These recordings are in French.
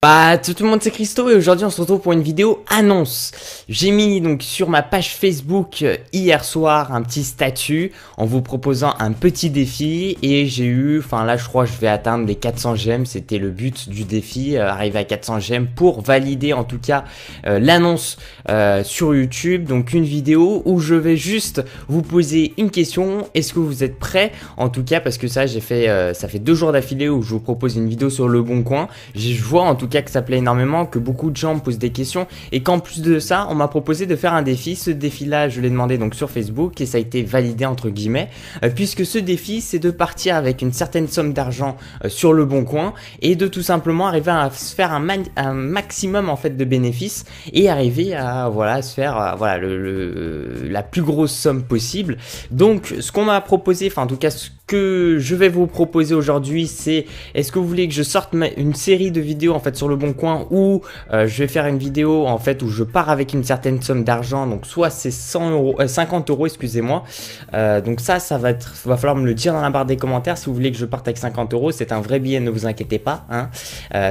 Tout le monde, c'est Christo et aujourd'hui on se retrouve pour une vidéo annonce. J'ai mis donc sur ma page Facebook hier soir un petit statut en vous proposant un petit défi et j'ai eu, là je crois que je vais atteindre les 400 j'aime, c'était le but du défi, arriver à 400 j'aime pour valider en tout cas l'annonce sur YouTube. Donc une vidéo où je vais juste vous poser une question, est-ce que vous êtes prêts? En tout cas parce que ça j'ai fait, ça fait 2 jours d'affilée où je vous propose une vidéo sur Le Bon Coin. Je vois en tout cas que ça plaît énormément, que beaucoup de gens me posent des questions et qu'en plus de ça on m'a proposé de faire un défi. Ce défi là je l'ai demandé donc sur Facebook et ça a été validé entre guillemets puisque ce défi c'est de partir avec une certaine somme d'argent sur Le Bon Coin et de tout simplement arriver à se faire un maximum en fait de bénéfices et arriver à se faire la plus grosse somme possible. Donc ce qu'on m'a proposé, en tout cas ce que je vais vous proposer aujourd'hui, c'est est-ce que vous voulez que je sorte une série de vidéos en fait sur Le Bon Coin où je vais faire une vidéo en fait où je pars avec une certaine somme d'argent, donc soit c'est 50 euros excusez-moi, donc ça va falloir me le dire dans la barre des commentaires si vous voulez que je parte avec 50 euros, c'est un vrai billet, ne vous inquiétez pas hein.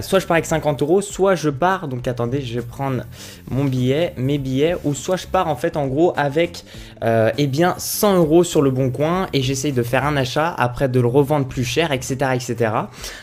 Soit je pars avec 50 euros, soit je pars, donc attendez je vais prendre mes billets, ou soit je pars en fait en gros avec 100 euros sur Le Bon Coin et j'essaye de faire un achat, après de le revendre plus cher, etc. etc.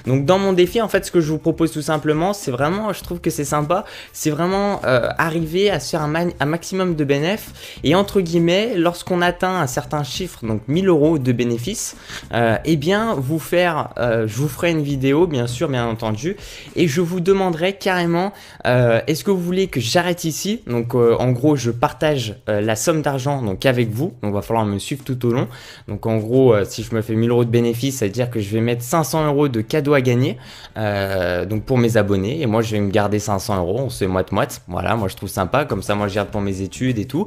Donc dans mon défi en fait ce que je vous propose tout simplement, c'est vraiment, je trouve que c'est sympa, c'est vraiment arriver à se faire un maximum de bénéfices et entre guillemets lorsqu'on atteint un certain chiffre, donc 1000 euros de bénéfices, je vous ferai une vidéo bien sûr bien entendu et je vous demanderai carrément est-ce que vous voulez que j'arrête ici, donc en gros je partage la somme d'argent donc avec vous, donc il va falloir me suivre tout au long. Donc en gros si je me fais 1000 euros de bénéfices, ça veut dire que je vais mettre 500 euros de cadeaux à gagner donc pour mes abonnés et moi je vais me garder 500 euros, on se fait moite-moite, voilà, moi je trouve sympa, comme ça moi je garde pour mes études et tout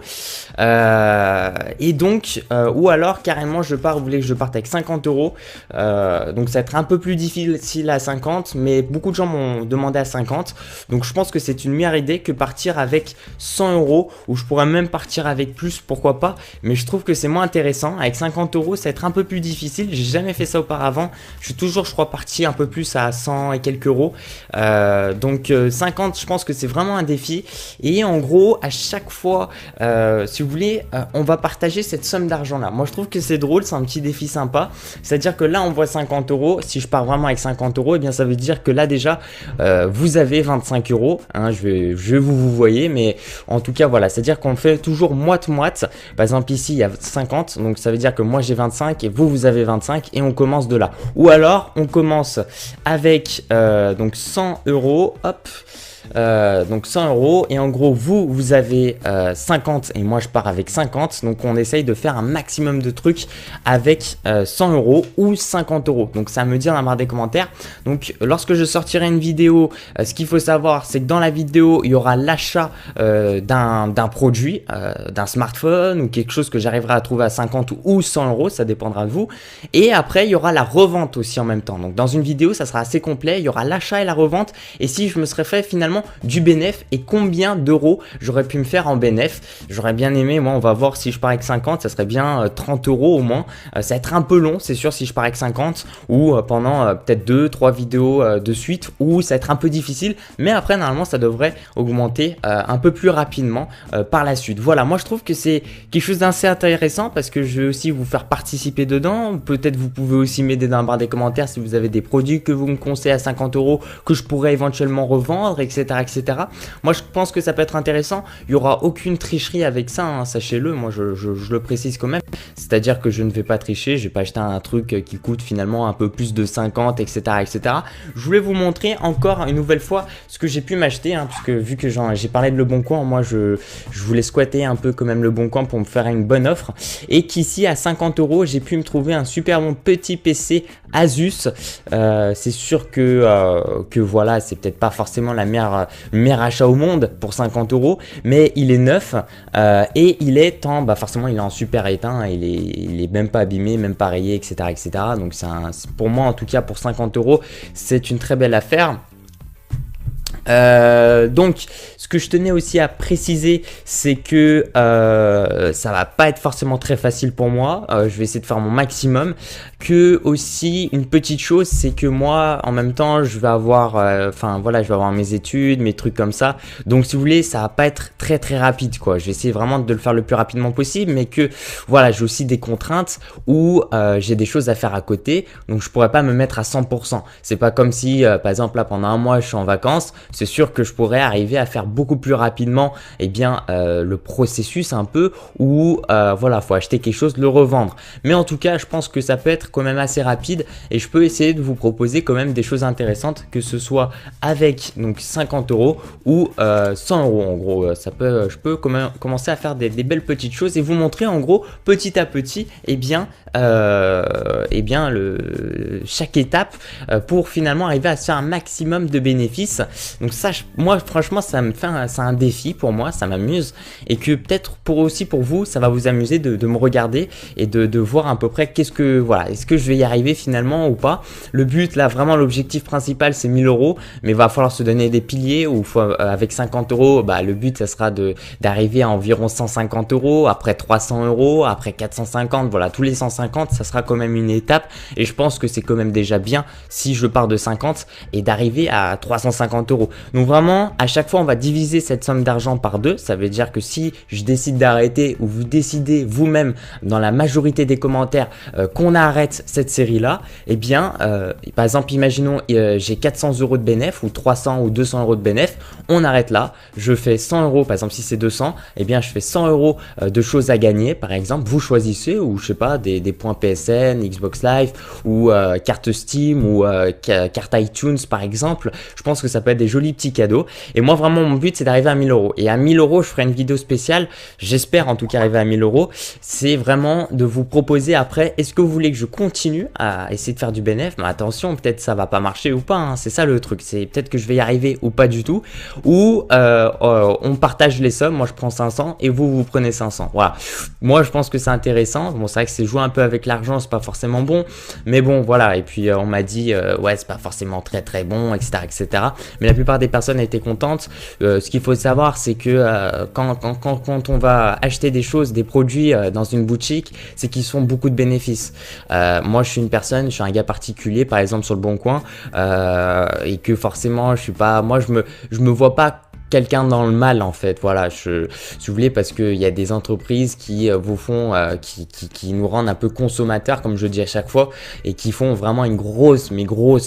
et donc ou alors carrément vous voulez que je parte avec 50 euros, donc ça va être un peu plus difficile à 50, mais beaucoup de gens m'ont demandé à 50, donc je pense que c'est une meilleure idée que partir avec 100 euros, ou je pourrais même partir avec plus, pourquoi pas, mais je trouve que c'est moins intéressant. Avec 50 euros ça va être un peu plus difficile, j'ai jamais fait ça auparavant, je suis toujours je crois parti un peu plus à 100 et quelques euros, donc 50 je pense que c'est vraiment un défi et en gros à chaque fois si vous voulez on va partager cette somme d'argent là. Moi je trouve que c'est drôle, c'est un petit défi sympa, c'est à dire que là on voit 50 euros, si je pars vraiment avec 50 euros, et bien ça veut dire que là déjà vous avez 25 euros hein, vous voyez, mais en tout cas voilà, c'est à dire qu'on fait toujours moite-moite. Par exemple ici il y a 50, donc ça veut dire que moi j'ai 25 et vous avez 25 et on commence de là. Ou alors on commence avec donc 100 euros, hop, donc 100 euros et en gros vous avez 50 et moi je pars avec 50, donc on essaye de faire un maximum de trucs avec 100 euros ou 50 euros, donc ça me dit dans la barre des commentaires. Donc lorsque je sortirai une vidéo, ce qu'il faut savoir c'est que dans la vidéo il y aura l'achat d'un produit, d'un smartphone ou quelque chose que j'arriverai à trouver à 50 ou 100 euros, ça dépendra de vous, et après il y aura la revente aussi en même temps. Donc dans une vidéo ça sera assez complet, il y aura l'achat et la revente, et si je me serais fait finalement du bénéf et combien d'euros j'aurais pu me faire en bénéf. J'aurais bien aimé, moi on va voir, si je pars avec 50 ça serait bien 30 euros au moins, ça va être un peu long c'est sûr si je pars avec 50 ou pendant peut-être 2-3 vidéos de suite où ça va être un peu difficile, mais après normalement ça devrait augmenter un peu plus rapidement par la suite. Voilà, moi je trouve que c'est quelque chose d'assez intéressant parce que je vais aussi vous faire participer dedans, peut-être vous pouvez aussi m'aider dans la barre des commentaires si vous avez des produits que vous me conseillez à 50 euros que je pourrais éventuellement revendre, etc. etc. Moi je pense que ça peut être intéressant, il n'y aura aucune tricherie avec ça hein, sachez-le, moi je le précise quand même, c'est à dire que je ne vais pas tricher, je vais pas acheter un truc qui coûte finalement un peu plus de 50 etc. etc. Je voulais vous montrer encore une nouvelle fois ce que j'ai pu m'acheter hein, parce que vu que j'ai parlé de Le Bon Coin, moi je voulais squatter un peu quand même Le Bon Coin pour me faire une bonne offre, et qu'ici à 50 euros j'ai pu me trouver un super bon petit PC Asus. C'est sûr que voilà, c'est peut-être pas forcément le meilleur achat au monde pour 50 euros, mais il est neuf et il est forcément il est en super état, il est même pas abîmé, même pas rayé, etc. etc. Donc pour moi en tout cas pour 50 euros c'est une très belle affaire. Donc Ce que je tenais aussi à préciser, c'est que ça va pas être forcément très facile pour moi. Je vais essayer de faire mon maximum. Que aussi une petite chose, c'est que moi, en même temps, je vais avoir, je vais avoir mes études, mes trucs comme ça. Donc, si vous voulez, ça va pas être très très rapide, quoi. Je vais essayer vraiment de le faire le plus rapidement possible, mais que voilà, j'ai aussi des contraintes où j'ai des choses à faire à côté, donc je pourrais pas me mettre à 100%. C'est pas comme si, par exemple, là pendant un mois, je suis en vacances. C'est sûr que je pourrais arriver à faire beaucoup plus rapidement, le processus un peu où faut acheter quelque chose, le revendre. Mais en tout cas, je pense que ça peut être quand même assez rapide et je peux essayer de vous proposer quand même des choses intéressantes, que ce soit avec donc 50 € ou 100 € en gros. Je peux quand même commencer à faire des belles petites choses et vous montrer en gros petit à petit chaque étape pour finalement arriver à se faire un maximum de bénéfices. Donc ça, moi franchement, c'est un défi pour moi, ça m'amuse et que peut-être pour vous, ça va vous amuser de me regarder et de voir à peu près est-ce que je vais y arriver finalement ou pas. Le but là, vraiment l'objectif principal, c'est 1000 €, mais il va falloir se donner des piliers où avec 50 €, le but ça sera d'arriver à environ 150 €, après 300 €, après 450, voilà, tous les 150, ça sera quand même une étape et je pense que c'est quand même déjà bien si je pars de 50 et d'arriver à 350 €. Donc vraiment, à chaque fois, on va diviser cette somme d'argent par 2. Ça veut dire que si je décide d'arrêter ou vous décidez vous-même dans la majorité des commentaires qu'on arrête cette série-là, par exemple, imaginons j'ai 400 € de bénéf ou 300 ou 200 € de bénéf, on arrête là, je fais 100 €, par exemple si c'est 200, je fais 100 € de choses à gagner, par exemple, vous choisissez, ou je sais pas, des points PSN, Xbox Live, ou carte Steam, ou carte iTunes par exemple. Je pense que ça peut être des jolis petits cadeaux, et moi vraiment mon but c'est d'arriver à 1000 €, et à 1000 € je ferai une vidéo spéciale, j'espère en tout cas arriver à 1000 €, c'est vraiment de vous proposer après, est-ce que vous voulez que je continue à essayer de faire du bénéf, mais attention, peut-être ça va pas marcher ou pas, hein. C'est ça le truc, c'est peut-être que je vais y arriver ou pas du tout, ou on partage les sommes, moi je prends 500 et vous prenez 500, voilà. Moi je pense que c'est intéressant, bon c'est vrai que c'est jouer un peu avec l'argent, c'est pas forcément bon, mais bon voilà, et puis on m'a dit ouais c'est pas forcément très très bon, etc., mais la plupart des personnes étaient contentes. Ce qu'il faut savoir, c'est que quand on va acheter des choses, des produits dans une boutique, c'est qu'ils font beaucoup de bénéfices. Moi je suis un gars particulier, par exemple sur le Bon Coin, et que forcément je me vois pas quelqu'un dans le mal en fait, voilà, si vous voulez, parce qu'il y a des entreprises qui vous font, qui nous rendent un peu consommateurs, comme je dis à chaque fois, et qui font vraiment une grosse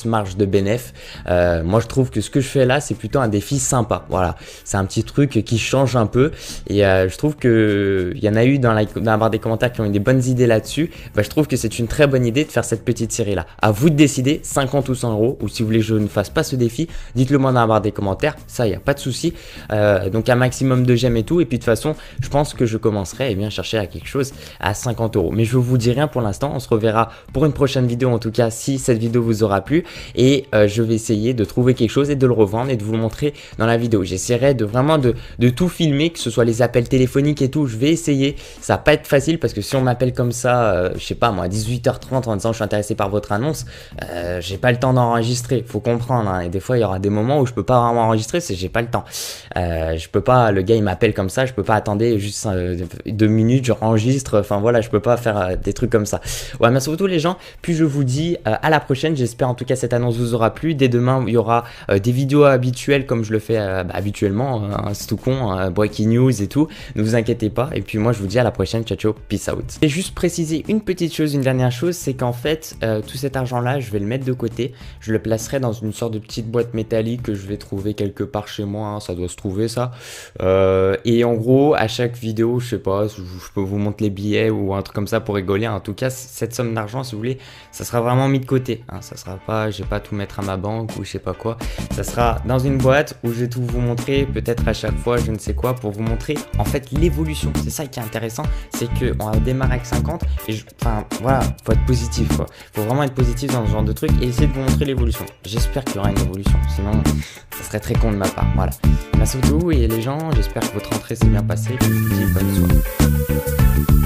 marge de bénéf. Moi je trouve que ce que je fais là, c'est plutôt un défi sympa, voilà, c'est un petit truc qui change un peu, et je trouve que il y en a eu dans la barre des commentaires qui ont eu des bonnes idées là-dessus. Je trouve que c'est une très bonne idée de faire cette petite série là. À vous de décider, 50 ou 100 €, ou si vous voulez que je ne fasse pas ce défi, dites-le moi dans la barre des commentaires, ça il n'y a pas de souci. Donc un maximum de j'aime et tout, et puis de toute façon je pense que je commencerai chercher à quelque chose à 50 €, mais je vous dis rien pour l'instant. On se reverra pour une prochaine vidéo, en tout cas si cette vidéo vous aura plu, et je vais essayer de trouver quelque chose et de le revendre et de vous le montrer dans la vidéo. J'essaierai de tout filmer, que ce soit les appels téléphoniques et tout. Je vais essayer, ça va pas être facile parce que si on m'appelle comme ça, je sais pas moi, à 18h30 en disant je suis intéressé par votre annonce, j'ai pas le temps d'enregistrer, faut comprendre, hein. Et des fois il y aura des moments où je peux pas vraiment enregistrer, c'est j'ai pas le temps. Je peux pas, le gars il m'appelle comme ça, je peux pas attendre juste 2 minutes, je enregistre, enfin voilà, je peux pas faire des trucs comme ça. Ouais, merci beaucoup les gens, puis je vous dis à la prochaine. J'espère en tout cas cette annonce vous aura plu. Dès demain il y aura des vidéos habituelles comme je le fais habituellement, c'est tout con, breaking news et tout, ne vous inquiétez pas, et puis moi je vous dis à la prochaine, ciao ciao, peace out. Et juste préciser une petite chose, une dernière chose, c'est qu'en fait tout cet argent là je vais le mettre de côté, je le placerai dans une sorte de petite boîte métallique que je vais trouver quelque part chez moi, hein, ça doit se trouver ça, et en gros à chaque vidéo, je sais pas, je peux vous montrer les billets ou un truc comme ça pour rigoler. En tout cas cette somme d'argent, si vous voulez, ça sera vraiment mis de côté, hein. Ça sera pas, je vais pas tout mettre à ma banque ou je sais pas quoi, ça sera dans une boîte où je vais tout vous montrer, peut-être à chaque fois je ne sais quoi, pour vous montrer en fait l'évolution. C'est ça qui est intéressant, c'est que on va démarrer avec 50 et enfin voilà, faut être positif quoi, faut vraiment être positif dans ce genre de truc et essayer de vous montrer l'évolution. J'espère qu'il y aura une évolution, sinon ça serait très con de ma part. Voilà, merci beaucoup et les gens, j'espère que votre rentrée s'est bien passée, et je vous dis bonne soirée.